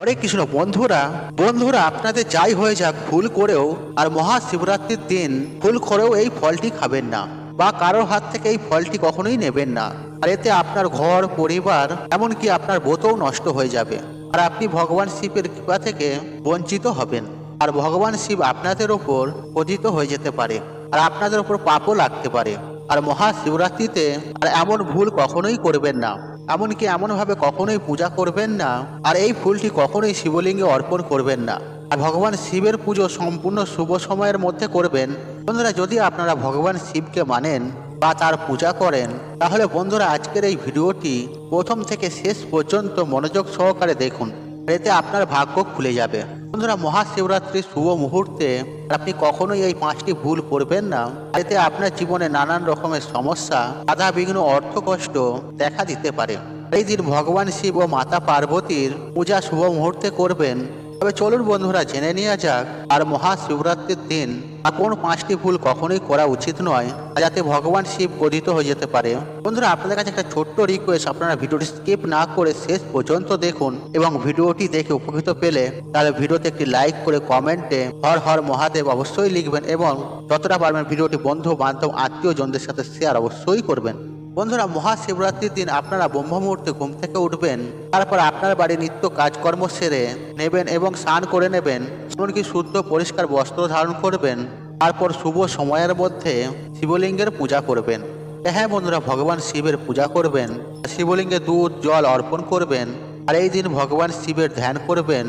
হরে কৃষ্ণ বন্ধুরা বন্ধুরা আপনাদের যাই হয়ে যাক ভুল করেও আর মহাশিবরাত্রির দিন ভুল করেও এই ফলটি খাবেন না বা কারোর হাত থেকে এই ফলটি কখনোই নেবেন না। আর এতে আপনার ঘর পরিবার এমনকি আপনার ব্রতও নষ্ট হয়ে যাবে আর আপনি ভগবান শিবের কৃপা থেকে বঞ্চিত হবেন। আর ভগবান শিব আপনাদের ওপর পতিত হয়ে যেতে পারে আর আপনাদের ওপর পাপও লাগতে পারে। আর মহাশিবরাত্রিতে আর এমন ভুল কখনোই করবেন না, এমনকি এমনভাবে কখনোই পূজা করবেন না আর এই ফুলটি কখনোই শিবলিঙ্গে অর্পণ করবেন না। আর ভগবান শিবের পুজো সম্পূর্ণ শুভ সময়ের মধ্যে করবেন। বন্ধুরা যদি আপনারা ভগবান শিবকে মানেন বা তার পূজা করেন তাহলে বন্ধুরা আজকের এই ভিডিওটি প্রথম থেকে শেষ পর্যন্ত মনোযোগ সহকারে দেখুন, এতে আপনার ভাগ্য খুলে যাবে। বন্ধুরা মহাশিবরাত্রির শুভ মুহূর্তে আপনি কখনোই এই 5টি ভুল করবেন না, এতে আপনার জীবনে নানান রকমের সমস্যা বাধা বিঘ্ন অর্থকষ্ট দেখা দিতে পারে। এই দিন ভগবান শিব ও মাতা পার্বতীর পূজা শুভ মুহূর্তে করবেন। তবে চলুন বন্ধুরা জেনে নেওয়া যাক আর মহাশিবরাত্রির দিন কোন 5টি ভুল কখনোই করা উচিত নয় যাতে ভগবান শিব ক্রোধিত হয়ে যেতে পারে। বন্ধুরা আপনাদের কাছে একটা ছোট্ট রিকোয়েস্ট, আপনারা ভিডিওটি স্কিপ না করে শেষ পর্যন্ত দেখুন এবং ভিডিওটি দেখে উপকৃত পেলে তাহলে ভিডিওতে একটি লাইক করে কমেন্টে হর হর মহাদেব অবশ্যই লিখবেন এবং যতটা পারবেন ভিডিওটি বন্ধু বান্ধব আত্মীয়জনদের সাথে শেয়ার অবশ্যই করবেন। বন্ধুরা মহাশিবরাত্রির দিন আপনারা ব্রহ্ম মুহূর্তে ঘুম থেকে উঠবেন, তারপর আপনার বাড়ির নিত্য কাজকর্ম সেরে নেবেন এবং স্নান করে নেবেন, এমনকি শুদ্ধ পরিষ্কার বস্ত্র ধারণ করবেন। তারপর শুভ সময়ের মধ্যে শিবলিঙ্গের পূজা করবেন। হ্যাঁ বন্ধুরা ভগবান শিবের পূজা করবেন, শিবলিঙ্গে দুধ জল অর্পণ করবেন আর এই দিন ভগবান শিবের ধ্যান করবেন,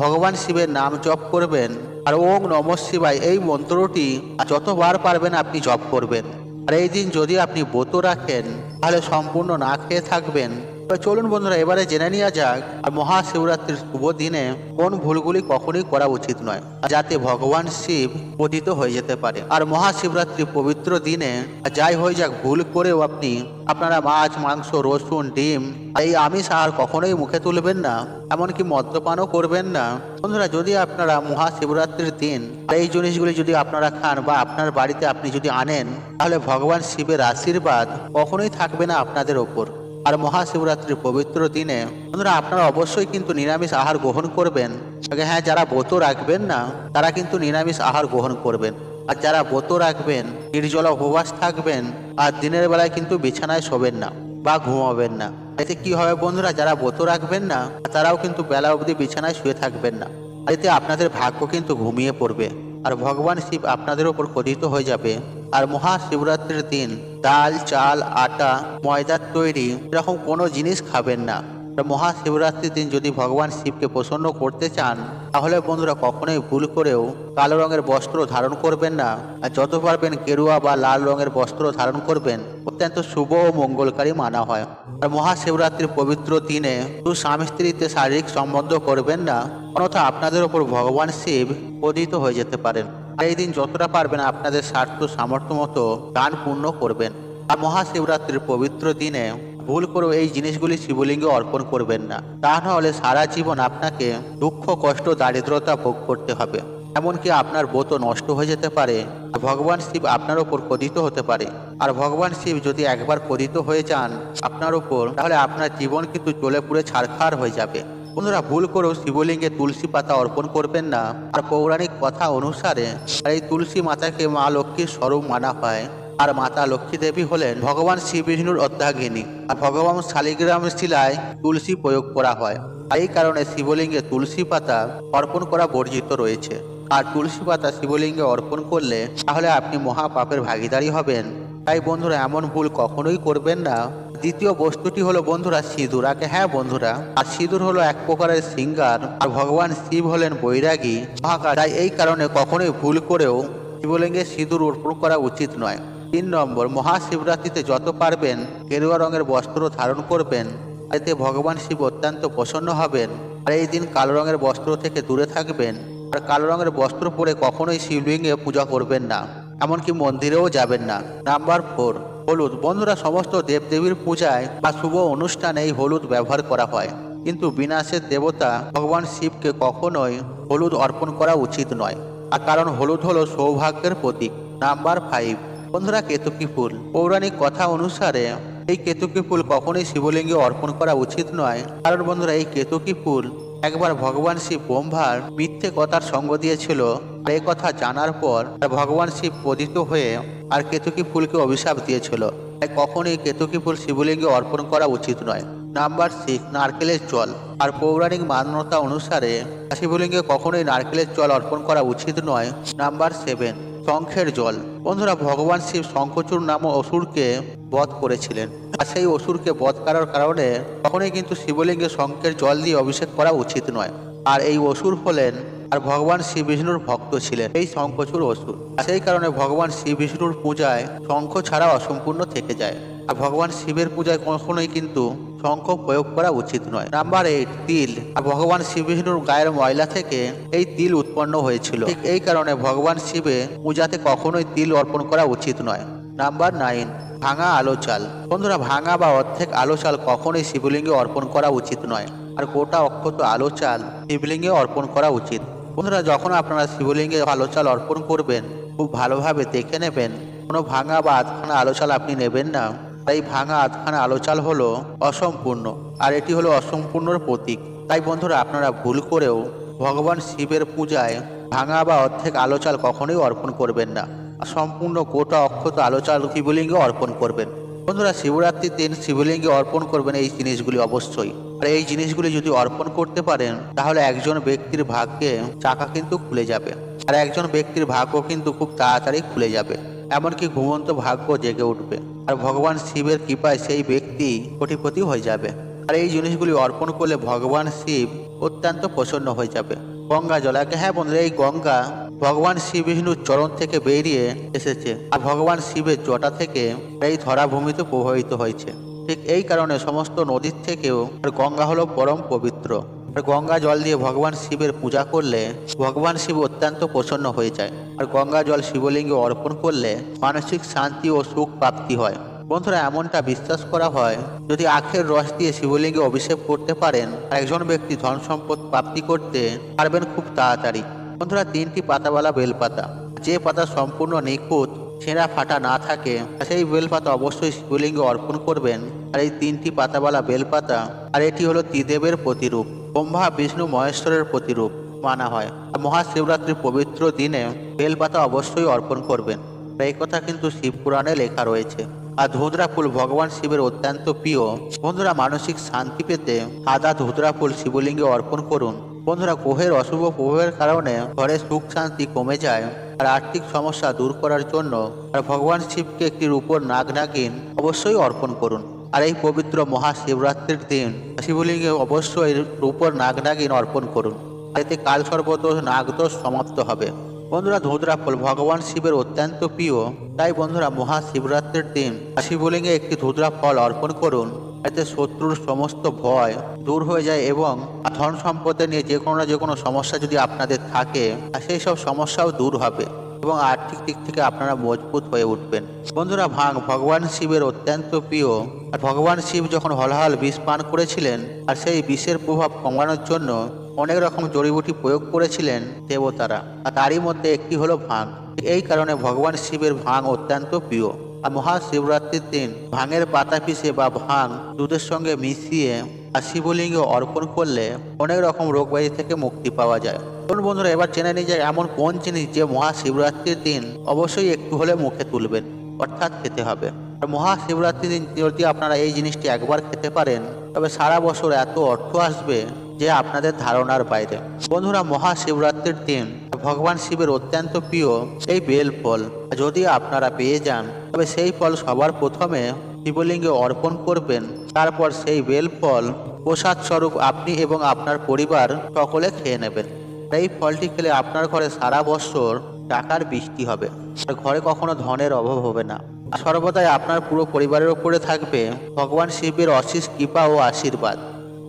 ভগবান শিবের নাম জপ করবেন আর ওং নমঃ শিবায় এই মন্ত্রটি যতবার পারবেন আপনি জপ করবেন। আর এই দিন যদি আপনি ব্রত রাখেন তাহলে সম্পূর্ণ না খেয়ে থাকবেন। চলুন বন্ধুরা এবারে জেনে নেওয়া যাক আর মহাশিবরাত্রির শুভ দিনে কোন ভুলগুলি কখনোই করা উচিত নয় যাতে ভগবান শিব পতিত হয়ে যেতে পারে। আর মহাশিবরাত্রির পবিত্র দিনে যাই হয়ে যাক ভুল করেও আপনারা মাছ মাংস রসুন ডিম এই আমিষ আহার কখনোই মুখে তুলবেন না, এমনকি মদ্যপানও করবেন না। বন্ধুরা যদি আপনারা মহাশিবরাত্রির দিন এই জিনিসগুলি যদি আপনারা খান বা আপনার বাড়িতে আপনি যদি আনেন তাহলে ভগবান শিবের আশীর্বাদ কখনোই থাকবে না আপনাদের ওপর। আর মহাশিবরাত্রির পবিত্র দিনে বন্ধুরা আপনারা অবশ্যই কিন্তু নিরামিষ আহার গ্রহণ করবেন। হ্যাঁ যারা ব্রত রাখবেন না তারা কিন্তু নিরামিষ আহার গ্রহণ করবেন, আর যারা ব্রত রাখবেন নির্জলা উপবাস থাকবেন আর দিনের বেলায় কিন্তু বিছানায় শোবেন না বা ঘুমাবেন না। এতে কি হবে বন্ধুরা, যারা ব্রত রাখবেন না তারাও কিন্তু বেলা অবধি বিছানায় শুয়ে থাকবেন না, এতে আপনাদের ভাগ্য কিন্তু ঘুমিয়ে পড়বে আর ভগবান শিব আপনাদের ওপর ক্রোধিত হয়ে যাবে। আর মহাশিবরাত্রির দিন ডাল চাল আটা ময়দার তৈরি এরকম কোনো জিনিস খাবেন না। মহাশিবরাত্রির দিন যদি ভগবান শিবকে প্রসন্ন করতে চান তাহলে বন্ধুরা কখনোই ভুল করেও কালো রঙের বস্ত্র ধারণ করবেন না, আর যত পারবেন গেরুয়া বা লাল রঙের বস্ত্র ধারণ করবেন, অত্যন্ত শুভ ও মঙ্গলকারী মানা হয়। আর মহাশিবরাত্রির পবিত্র দিনে শুধু স্বামী স্ত্রীতে শারীরিক সম্বন্ধ করবেন না, অন্যথা আপনাদের ওপর ভগবান শিব ক্রোধিত হয়ে যেতে পারেন। এই দিন যতটা পারবেন আপনাদের স্বার্থ সামর্থ্য মতো দান পূর্ণ করবেন। আর মহাশিবরাত্রির পবিত্র দিনে ভুল করে এই জিনিসগুলি শিবলিঙ্গে অর্পণ করবেন না, তা নাহলে সারা জীবন আপনাকে দুঃখ কষ্ট দারিদ্রতা ভোগ করতে হবে, এমনকি আপনার ব্রত নষ্ট হয়ে যেতে পারে। ভগবান শিব আপনার ওপর ক্রোধিত হতে পারে। আর ভগবান শিব যদি একবার ক্রোধিত হয়ে যান আপনার ওপর তাহলে আপনার জীবন কিন্তু জ্বলে পুড়ে ছারখার হয়ে যাবে। বন্ধুরা ভুল করেও শিবলিঙ্গে তুলসী পাতা অর্পণ করবেন না। আর পৌরাণিক কথা অনুসারে এই তুলসী মাতাকে মা লক্ষ্মীর স্বরূপ মানা হয়। আর মাতা লক্ষ্মী দেবী হলেন ভগবান শ্রী বিষ্ণুর অর্ধাঙ্গিনী। আর ভগবান শালিগ্রাম শিলায় তুলসী প্রয়োগ করা হয়, আর এই কারণে শিবলিঙ্গে তুলসী পাতা অর্পণ করা বর্জিত রয়েছে। আর তুলসী পাতা শিবলিঙ্গে অর্পণ করলে তাহলে আপনি মহাপাপের ভাগীদারি হবেন। তাই বন্ধুরা এমন ভুল কখনোই করবেন না। দ্বিতীয় বস্তুটি হলো বন্ধুরা সিঁদুর। হ্যাঁ বন্ধুরা, আর সিঁদুর হলো এক প্রকারের শৃঙ্গার, আর ভগবান শিব হলেন বৈরাগী মহাকাল। তাই এই কারণে কখনোই ভুল করেও শিবলিঙ্গে সিঁদুর অর্পণ করা উচিত নয়। 3 নম্বর, মহাশিবরাত্রিতে যত পারবেন গেরুয়া রঙের বস্ত্র ধারণ করবেন, এতে ভগবান শিব অত্যন্ত প্রসন্ন হবেন। আর এই দিন কালো রঙের বস্ত্র থেকে দূরে থাকবেন। আর কালো রঙের বস্ত্র পরে কখনোই শিবলিঙ্গে পূজা করবেন না, এমনকি মন্দিরেও যাবেন না। নাম্বার 4, হলুদ। বন্ধুরা সমস্ত দেবদেবীর পূজায় বা শুভ অনুষ্ঠানে এই হলুদ ব্যবহার করা হয়, কিন্তু বিনাশের দেবতা ভগবান শিবকে কখনোই হলুদ অর্পণ করা উচিত নয়, আর কারণ হলুদ হলো সৌভাগ্যের প্রতীক। নাম্বার 5, বন্ধুরা কেতকী ফুল। পৌরাণিক কথা অনুসারে এই কেতকী ফুল কখনোই শিবলিঙ্গে অর্পণ করা উচিত নয়, কারণ বন্ধুরা এই কেতকী ফুল একবার ভগবান শিব ব্রহ্মার মিথ্যে কথার সঙ্গ দিয়েছিল। এই কথা জানার পর ভগবান শিব ক্রোধিত হয়ে আর কেতকী ফুলকে অভিশাপ দিয়েছিল। তাই কখনোই কেতকী ফুল শিবলিঙ্গে অর্পণ করা উচিত নয়। নাম্বার 6, নারকেলের জল। আর পৌরাণিক মান্যতা অনুসারে শিবলিঙ্গে কখনোই নারকেলের জল অর্পণ করা উচিত নয়। নাম্বার 7, শঙ্খের জল। বন্ধুরা, ভগবান শিব শঙ্খচূড় নামক অসুরকে বধ করেছিলেন। আর সেই অসুরকে বধ করার কারণে কখনোই কিন্তু শিবলিঙ্গে শঙ্খের জল দিয়ে অভিষেক করা উচিত নয়। আর এই অসুর হলেন আর ভগবান শ্রী বিষ্ণুর ভক্ত ছিলেন এই শঙ্খচূড় অসুর। সেই কারণে ভগবান শ্রী বিষ্ণুর পূজায় শঙ্খ ছাড়া অসম্পূর্ণ থেকে যায়। আর ভগবান শিবের পূজায় কখনোই কিন্তু শঙ্খ প্রয়োগ করা উচিত নয়। নাম্বার 8, তিল। আর ভগবান শ্রী বিষ্ণুর গায়ের ময়লা থেকে এই তিল উৎপন্ন হয়েছিল। ঠিক এই কারণে ভগবান শিবে পূজাতে কখনোই তিল অর্পণ করা উচিত নয়। নাম্বার 9, ভাঙা আলো চাল। বন্ধুরা, ভাঙা বা অর্ধেক আলো চাল কখনোই শিবলিঙ্গে অর্পণ করা উচিত নয়। আর গোটা অক্ষত আলো চাল শিবলিঙ্গে অর্পণ করা উচিত। বন্ধুরা, যখন আপনারা শিবলিঙ্গে আলো চাল অর্পণ করবেন, খুব ভালোভাবে দেখে নেবেন কোনো ভাঙা বা আধখানা আলো চাল আপনি নেবেন না। এই ভাঙা আধখানা আলো চাল হলো অসম্পূর্ণ, আর এটি হলো অসম্পূর্ণর প্রতীক। তাই বন্ধুরা, আপনারা ভুল করেও ভগবান শিবের পূজায় ভাঙা বা অর্ধেক আলো চাল কখনোই অর্পণ করবেন না। সম্পূর্ণ গোটা অক্ষত আলো চাল শিবলিঙ্গে অর্পণ করবেন। বন্ধুরা, শিবরাত্রির দিন শিবলিঙ্গে অর্পণ করবেন এই জিনিসগুলি অবশ্যই। আর এই জিনিসগুলি যদি অর্পণ করতে পারেন তাহলে একজন ব্যক্তির ভাগ্যে চাকা কিন্তু খুলে যাবে। আর একজন ব্যক্তির ভাগ্য কিন্তু খুব তাড়াতাড়ি খুলে যাবে, এমনকি ঘুমন্ত ভাগ্য জেগে উঠবে। আর ভগবান শিবের কৃপায় সেই ব্যক্তি কোটিপতি হয়ে যাবে। আর এই জিনিসগুলি অর্পণ করলে ভগবান শিব অত্যন্ত প্রসন্ন হয়ে যাবে। গঙ্গা জল। হ্যাঁ বন্ধুরা, এই গঙ্গা ভগবান শ্রী বিষ্ণুর চরণ থেকে বেরিয়ে এসেছে আর ভগবান শিবের জটা থেকে এই ধরাভূমিতে প্রবাহিত হয়েছে। ঠিক এই কারণে সমস্ত নদীর থেকেও গঙ্গা হলো পরম পবিত্র। আর গঙ্গা জল দিয়ে ভগবান শিবের পূজা করলে ভগবান শিব অত্যন্ত প্রসন্ন হয়ে যায়। আর গঙ্গা জল শিবলিঙ্গে অর্পণ করলে মানসিক শান্তি ও সুখ প্রাপ্তি হয়। বন্ধুরা, এমনটা বিশ্বাস করা হয় যদি আখের রস দিয়ে শিবলিঙ্গে অভিষেক করতে পারেন একজন ব্যক্তি ধন সম্পদ প্রাপ্তি করতে পারবেন খুব তাড়াতাড়ি। বন্ধুরা, 3টি পাতাওয়ালা বেলপাতা। যে পাতা সম্পূর্ণ নিখুঁত, ছেঁড়া ফাটা না থাকে সেই বেলপাতা অবশ্যই শিবলিঙ্গে অর্পণ করবেন। আর এই 3টি পাতাওয়ালা বেলপাতা, আর এটি হলো ত্রিদেবের প্রতিরূপ, ব্রহ্মা বিষ্ণু মহেশ্বরের প্রতিরূপ মানা হয়। আর মহাশিবরাত্রির পবিত্র দিনে বেলপাতা অবশ্যই অর্পণ করবেন। এই কথা কিন্তু শিবপুরাণে লেখা রয়েছে। আর ধুতরা ফুল ভগবান শিবের অত্যন্ত প্রিয়। বন্ধুরা, মানসিক শান্তি পেতে সাদা ধুতরা ফুল শিবলিঙ্গে অর্পণ করুন। বন্ধুরা, গ্রহের অশুভ প্রভাবের কারণে ঘরে সুখ শান্তি কমে যায়। আর আর্থিক সমস্যা দূর করার জন্য আর ভগবান শিবকে একটি রূপোর নাগ নাগিন অবশ্যই অর্পণ করুন। আর এই পবিত্র মহাশিবরাত্রির দিন শিবলিঙ্গে অবশ্যই রূপোর নাগ নাগিন অর্পণ করুন। এতে কাল সর্বদোষ নাগদোষ সমাপ্ত হবে। বন্ধুরা, ধুতরা ফুল ভগবান শিবের অত্যন্ত প্রিয়। তাই বন্ধুরা, মহাশিবরাত্রির দিন শিবলিঙ্গে একটি ধুতরা ফল অর্পণ করুন। এতে শত্রুর সমস্ত ভয় দূর হয়ে যায় এবং ধন সম্পদে নিয়ে যে কোনো না যে কোনো সমস্যা যদি আপনাদের থাকে সেই সব সমস্যাও দূর হবে এবং আর্থিক দিক থেকে আপনারা মজবুত হয়ে উঠবেন। বন্ধুরা, ভাং ভগবান শিবের অত্যন্ত প্রিয়। আর ভগবান শিব যখন হলাহল বিষ পান করেছিলেন আর সেই বিষের প্রভাব কমানোর জন্য অনেক রকম জড়িবুটি প্রয়োগ করেছিলেন দেবতারা, আর তারই মধ্যে একটি হলো ভাং। এই কারণে ভগবান শিবের ভাং অত্যন্ত প্রিয়। আর মহাশিবরাত্রির দিন ভাঙের পাতা পিষে বা ভাং দুধের সঙ্গে মিশিয়ে আর শিবলিঙ্গে অর্পণ করলে অনেক রকম রোগব্যাধি থেকে মুক্তি পাওয়া যায়। বন্ধুরা, এবার জেনে নিয়ে যায় এমন কোন জিনিস যে মহাশিবরাত্রির দিন অবশ্যই একটু হলে মুখে তুলবেন, অর্থাৎ খেতে হবে। আর মহাশিবরাত্রির দিন যদি আপনারা এই জিনিসটি একবার খেতে পারেন তবে সারা বছর এত অর্থ আসবে যে আপনাদের ধারণার বাইরে। বন্ধুরা, মহাশিবরাত্রির দিন ভগবান শিবের অত্যন্ত প্রিয় এই বেল ফল যদি আপনারা পেয়ে যান তবে সেই ফল সবার প্রথমে শিবলিঙ্গে অর্পণ করবেন। তারপর সেই বেল ফল প্রসাদ স্বরূপ আপনি এবং আপনার পরিবার সকলে খেয়ে নেবেন। এই ফলটি খেলে আপনার ঘরে সারা বছর টাকার বৃষ্টি হবে আর ঘরে কখনো ধনের অভাব হবে না। সর্বদাই আপনার পুরো পরিবারের উপরে থাকবে ভগবান শিবের অশেষ কৃপা ও আশীর্বাদ।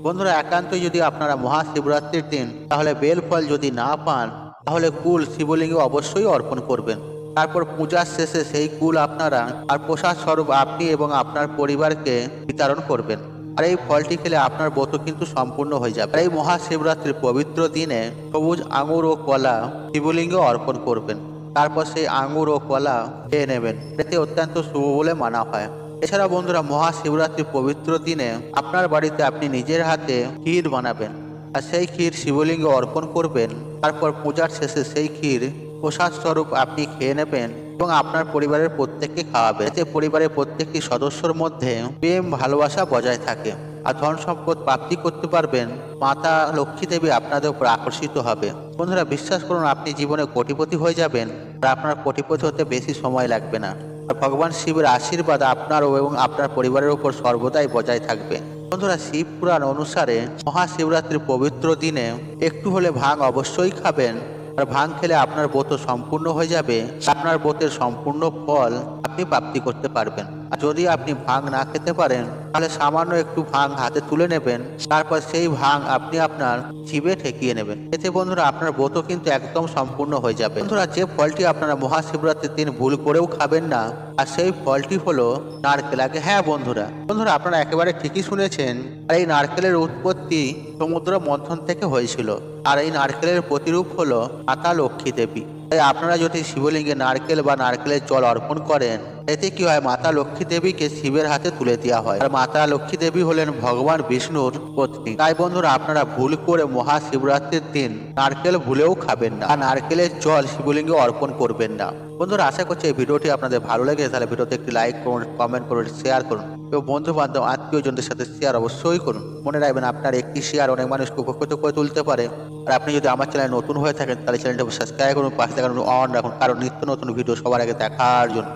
বন্ধুরা, একান্তই যদি আপনারা মহাশিবরাত্রির দিন তাহলে বেল ফল যদি না পান তাহলে কুল শিবলিঙ্গে অবশ্যই অর্পণ করবেন। তারপর পূজার শেষে সেই কুল আপনারা আর প্রসাদ স্বরূপ আপনি এবং আপনার পরিবারকে বিতরণ করবেন। আর এই ফলটি খেলে আপনার ব্রত কিন্তু সম্পূর্ণ হয়ে যাবে। এই মহাশিবরাত্রির পবিত্র দিনে সবুজ আঙুর ও কলা শিবলিঙ্গে অর্পণ করবেন। তারপর সেই আঙুর ও কলা খেয়ে নেবেন, এতে অত্যন্ত শুভ বলে মানা হয়। এছাড়া বন্ধুরা, মহাশিবরাত্রির পবিত্র দিনে আপনার বাড়িতে আপনি নিজের হাতে ক্ষীর বানাবেন। আর সেই ক্ষীর শিবলিঙ্গে অর্পণ করবেন। তারপর পূজার শেষে সেই ক্ষীর প্রসাদ স্বরূপ আপনি খেয়ে নেবেন এবং আপনার পরিবারের প্রত্যেককে খাওয়াবেন। এতে পরিবারের প্রত্যেকটি সদস্যর মধ্যে প্রেম ভালোবাসা বজায় থাকে আর ধন সম্পদ প্রাপ্তি করতে পারবেন। মাতা লক্ষ্মী দেবী আপনাদের উপর আকর্ষিত হবে। বন্ধুরা, বিশ্বাস করুন, আপনি জীবনে কোটিপতি হয়ে যাবেন আর আপনার কোটিপতি হতে বেশি সময় লাগবে না। আর ভগবান শিবের আশীর্বাদ আপনার এবং আপনার পরিবারের উপর সর্বদাই বজায় থাকবে। বন্ধুরা, শিব পুরাণ অনুসারে মহাশিবরাত্রির পবিত্র দিনে একটু হলে ভাং অবশ্যই খাবেন। আর ভাং খেলে আপনার ব্রত সম্পূর্ণ হয়ে যাবে। আপনার ব্রতের সম্পূর্ণ ফল আপনি প্রাপ্তি করতে পারবেন। আর যদি আপনি ভাং না খেতে পারেন তাহলে সামান্য একটু ভাং হাতে তুলে নেবেন। তারপর সেই ভাং আপনি আপনার জিভে ঠেকিয়ে নেবেন। এতে বন্ধুরা আপনার ব্রত কিন্তু একদম সম্পূর্ণ হয়ে যাবে। বন্ধুরা, যে ফলটি আপনারা মহাশিবরাত্রির দিন ভুল করেও খাবেন না, আর সেই ফলটি হলো নারকেল। আগে হ্যাঁ বন্ধুরা, আপনারা একেবারে ঠিকই শুনেছেন। আর এই নারকেলের উৎপত্তি সমুদ্র মন্থন থেকে হয়েছিল। আর এই নারকেলের প্রতিরূপ হলো মাতা লক্ষ্মী দেবী। তাই আপনারা যদি শিবলিঙ্গে নারকেল বা নারকেলের জল অর্পণ করেন, এতে কি হয়, মাতা লক্ষ্মী দেবীকে শিবের হাতে তুলে দেওয়া হয়। আর মাতা লক্ষ্মী দেবী হলেন ভগবান বিষ্ণুর পত্নী। তাই বন্ধুরা আপনারা ভুল করে মহাশিবরাত্রির দিন নারকেল ভুলেও খাবেন না আর নারকেলের জল শিবলিঙ্গে অর্পণ করবেন না। বন্ধুরা, আশা করছি এই ভিডিওটি আপনাদের ভালো লেগেছে। তাহলে ভিডিওতে একটি লাইক করুন, কমেন্ট করুন, শেয়ার করুন এবং বন্ধু বান্ধব আত্মীয়জনদের সাথে শেয়ার অবশ্যই করুন। মনে রাখবেন, আপনার একটি শেয়ার অনেক মানুষকে উপকৃত করে তুলতে পারে। আর আপনি যদি আমার চ্যানেল নতুন হয়ে থাকেন তাহলে চ্যানেলটাকে সাবস্ক্রাইব করুন, পাশে থাকুন অন রাখুন, কারণ নিত্য নতুন ভিডিও সবার আগে দেখার জন্য।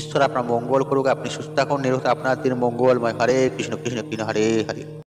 ঈশ্বর আপনার মঙ্গল করুক। আপনি সুস্থ থাকুন, নিরোগ, আপনার দিন মঙ্গলময়। হরে কৃষ্ণ কৃষ্ণ কৃষ্ণ হরে হরে।